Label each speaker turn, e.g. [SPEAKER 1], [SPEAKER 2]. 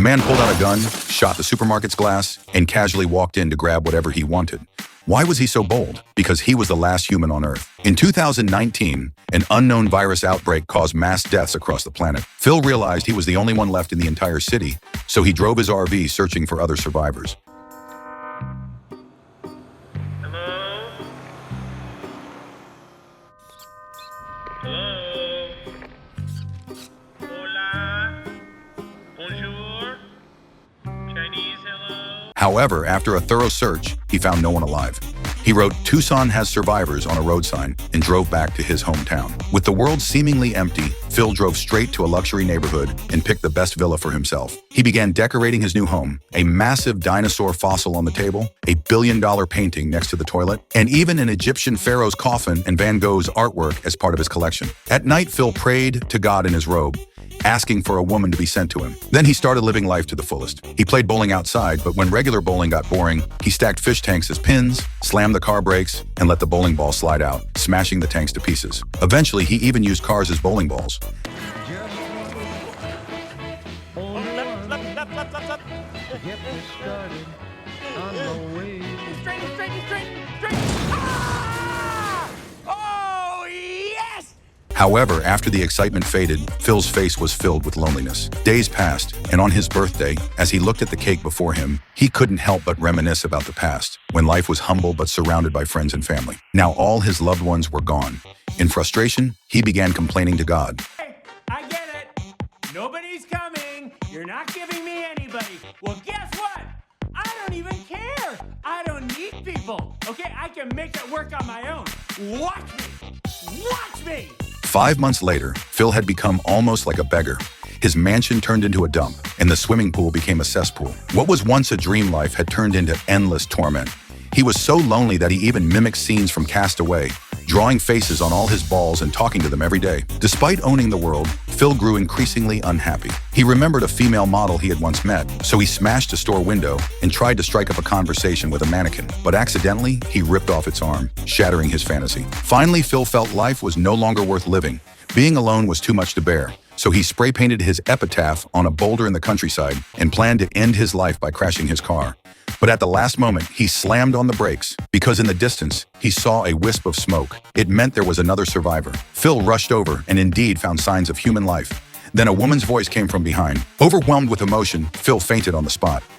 [SPEAKER 1] The man pulled out a gun, shot the supermarket's glass, and casually walked in to grab whatever he wanted. Why was he so bold? Because he was the last human on Earth. In 2019, an unknown virus outbreak caused mass deaths across the planet. Phil realized he was the only one left in the entire city, so he drove his RV searching for other survivors.
[SPEAKER 2] Hello? Hello? Hola? Bonjour? Chinese hello?
[SPEAKER 1] However, after a thorough search, he found no one alive. He wrote "Tucson has survivors" on a road sign and drove back to his hometown. With the world seemingly empty, Phil drove straight to a luxury neighborhood and picked the best villa for himself. He began decorating his new home, a massive dinosaur fossil on the table, a billion-dollar painting next to the toilet, and even an Egyptian pharaoh's coffin and Van Gogh's artwork as part of his collection. At night, Phil prayed to God in his robe, asking for a woman to be sent to him. Then he started living life to the fullest. He played bowling outside, but when regular bowling got boring, he stacked fish tanks as pins, slammed the car brakes, and let the bowling ball slide out, smashing the tanks to pieces. Eventually, he even used cars as bowling balls. However, after the excitement faded, Phil's face was filled with loneliness. Days passed, and on his birthday, as he looked at the cake before him, he couldn't help but reminisce about the past, when life was humble but surrounded by friends and family. Now all his loved ones were gone. In frustration, he began complaining to God.
[SPEAKER 3] Hey, I get it. Nobody's coming. You're not giving me anybody. Well, guess what? I don't even care. I don't need people. Okay, I can make it work on my own. Watch me. Watch me.
[SPEAKER 1] 5 months later, Phil had become almost like a beggar. His mansion turned into a dump, and the swimming pool became a cesspool. What was once a dream life had turned into endless torment. He was so lonely that he even mimicked scenes from Cast Away, drawing faces on all his balls and talking to them every day. Despite owning the world, Phil grew increasingly unhappy. He remembered a female model he had once met, so he smashed a store window and tried to strike up a conversation with a mannequin. But accidentally, he ripped off its arm, shattering his fantasy. Finally, Phil felt life was no longer worth living. Being alone was too much to bear, so he spray painted his epitaph on a boulder in the countryside and planned to end his life by crashing his car. But at the last moment, he slammed on the brakes because in the distance, he saw a wisp of smoke. It meant there was another survivor. Phil rushed over and indeed found signs of human life. Then a woman's voice came from behind. Overwhelmed with emotion, Phil fainted on the spot.